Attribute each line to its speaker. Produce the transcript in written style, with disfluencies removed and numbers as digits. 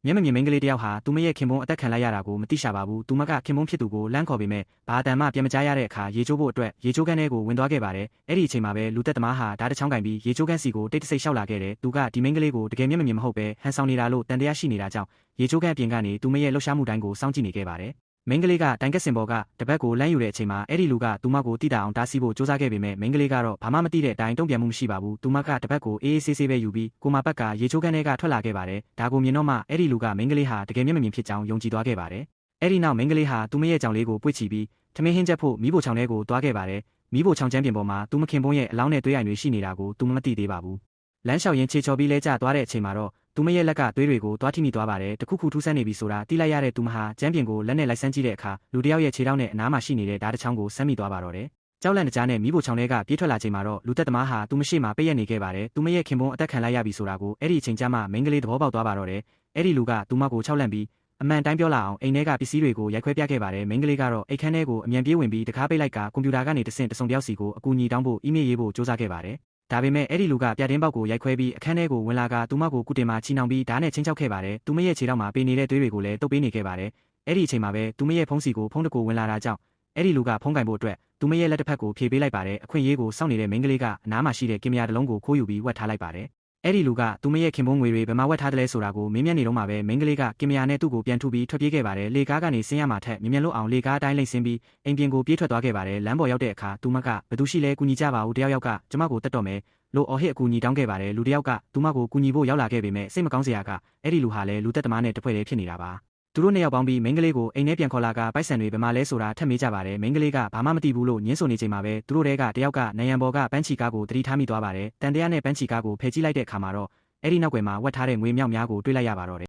Speaker 1: မျက်မမြင်မိန်းကလေးတယောက်ဟာသူမရဲ့ခင်ပွန်းအသက်ခံလိုက်ရတာကိုမသိရှာပါဘူးသူမကခင်ပွန်းဖြစ်သူကိုလမ်းခေါ်ပေမဲ့ဘာအတန်မှပြန်မကြားရတဲ့အခါရေချိုးဖို့အတွက်ရေချိုးခန်းထဲကိုဝင်သွားခဲ့ပါတယ်အဲ့ဒီအချိန်မှာပဲလူသက်သမားဟာဓာတ်တစ်ချောင်းကင်ပြီးရေချိုးခန်းစီကိုတိတ်တဆိတ်လျှောက်လာခဲ့တယ်သူကဒီမိန်းကလေးကိုတကယ်မျက်မမြင်မဟုတ်ပဲဟန်ဆောင်နေတာလို့တန်တရားရှိနေတာကြောင့်ရေချိုးခန်းအပြင်ကနေသူမရဲ့လှုပ်ရှားမှုတိုင်းကိုစောင့်ကြည့်နေခဲ့ပါတယ်မိန်းကလေးကတိုင်ကက်စင်ပေါ်ကတပတ်ကိုလမ်းယူတဲ့အချိန်မှာအဲ့ဒီလူကသူမကိုတိတာအောင်တားဆီးဖို့စူးစမ်းခဲ့ပေမဲ့မိန်းကလေးကတော့ဘာမှမသိတဲ့အတိုင်းတုံ့ပြန်မှုမရှိပါဘူးသူမကတပတ်ကိုအေးအေးဆေးဆေးပဲယူပြီးကိုမဘက်ကရေချိုးခန်းထဲကထွက်လာခဲ့ပါတယ်ဒါကိုမြင်တော့မှအဲ့ဒီလူကမိန်းကလေးဟာတကယ်မျက်မမြင်ဖြစ်ကြောင်းယုံကြည်သွားခဲ့ပါတယ်အဲ့ဒီနောက်မိန်းကလေးဟာသူမရဲ့ကြောင်လေးကိုပွေ့ချပြီးထမင်းဟင်းချက်ဖို့မိဖို့ချောင်ထဲကိုသွားခဲ့ပါတယ်မိဖို့ချောင်ချမ်းပြင်ပေါ်မှာသူမခင်ပွန်းရဲ့အလောင်းနဲ့သွေးအိမ်တွေရှိနေတာကိုသူမသိသေးပါဘူးလမ်းလျှောက်ရင်းခြေချော်ပြီးလဲကျသွားတဲ့အချိန်မှာတော့သူမရဲ့လက်ကသွေးတွေကိုတွားထိမိသွားပါတယ်တခုခုထူးဆန်းနေပြီဆိုတာတိလိုက်ရတဲ့သူမဟာကျမ်းပြင်ကိုလက်နဲ့လိုက်ဆန်းကြည့်တဲ့အခါလူတစ်ယောက်ရဲ့ခြေထောက်နဲ့အနားမှာရှိနေတဲ့ဓာတ်တစ်ချောင်းကိုဆမ်းမိသွားပါတော့တယ်ကြောက်လန့်တကြားနဲ့မိဖို့ချောင်တွေကပြေးထွက်လာချိန်မှာတော့လူသက်သမားဟာသူမရှိမှပိတ်ရက်နေခဲ့ပါတယ်သူမရဲ့ခင်ပွန်းအသက်ခံလိုက်ရပြီဆိုတာကိုအဲ့ဒီအချိန်ကျမှမိန်းကလေးသဘောပေါက်သွားပါတော့တယ်အဲ့ဒီလူကသူမကိုချောက်လန့်ပြီးအမှန်တိုင်းပြောလာအောင်အိမ်ထဲကပစ္စည်းတွေကိုရိုက်ခွဲပြခဲ့ပါတယ်မိန်းကလေးကတော့အိတ်ခမ်းထဲကိုအမြန်ပြေးဝင်ပြီးတကားပိတ်လိုက်ကကွန်ပျူတာကနေတဆင့်တစုံတယောက်စီကိုအကူအညီတောင်းဖို့အီးမေးလ်ရေးဖို့စူးစမ်းခဲ့ပါတယ်ဒါပေမဲ့အဲ့ဒီလူကပြတင်းပေါက်ကိုရိုက်ခွဲပြီးအခန်းထဲကိုဝင်လာကသူမကိုကုတင်မှာချီနှောင်ပြီးဓာတ်နဲ့ချင်းချောက်ခဲ့ပါတယ်သူမရဲ့ခြေထောက်မှာပေးနေတဲ့သွေးတွေကိုလည်းတုပ်ပေးနေခဲ့ပါတယ်အဲ့ဒီအချိန်မှာပဲသူမရဲ့ဖုန်းစီကိုဖုန်းတကိုဝင်လာတာကြောင့်အဲ့ဒီလူကဖုန်းကင်ဖို့အတွက်သူမရဲ့လက်တစ်ဖက်ကိုဖြေပေးလိုက်ပါတယ်အခွင့်အရေးကိုစောင့်နေတဲ့မိန်းကလေးကအနားမှာရှိတဲ့ကင်မရာတစ်လုံးကိုခိုးယူပြီးဝတ်ထားလိုက်ပါတယ်အဲ့ဒီလူကသူမရဲ့ခင်ပွန်းငွေတွေဘယ်မှာဝတ်ထားတယ်လဲဆိုတာကိုမင်းမြတ်နေတော့မှပဲမိန်းကလေးကကင်မရာနဲ့သူ့ကိုပြန်ထုပြီးထွက်ပြေးခဲ့ပါတယ်လေကားကနေဆင်းရမှာထက်မြင်မြန်လို့အောင်လေကားအတိုင်းလိမ့်ဆင်းပြီးအိမ်ပြင်ကိုပြေးထွက်သွားခဲ့ပါတယ်လမ်းပေါ်ရောက်တဲ့အခါသူမကဘသူရှိလဲကူညီကြပါဦးတယောက်ကကျမကိုတတ်တော့မယ်လို့အော်ဟစ်အကူအညီတောင်းခဲ့ပါတယ်လူတစ်ယောက်ကသူမကိုကူညီဖို့ရောက်လာခဲ့ပေမဲ့စိတ်မကောင်းစရာကအဲ့ဒီလူဟာလည်းလူသက်သမားနဲ့တဖွဲ့တည်းဖြစ်နေတာပါသူတို့နှစ်ယောက်ပေါင်းပြီးမိန်းကလေးကိုအိမ်ထဲပြန်ခေါ်လာကပိုက်ဆံတွေဘယ်မှာလဲဆိုတာထပ်မေးကြပါတယ်မိန်းကလေးကဘာမှမသိဘူးလို့ညင်းဆိုနေချိန်မှာပဲသူတို့တဲကတယောက်ကနယံဘော်ကပန်းချီကားကိုတတိထားမိသွားပါတယ်တန်တရားနဲ့ပန်းချီကားကိုဖယ်ကြည့်လိုက်တဲ့အခါမှာတော့အဲ့ဒီနောက်ွယ်မှာဝတ်ထားတဲ့ငွေမြောက်များကိုတွေ့လိုက်ရပါတော့တယ်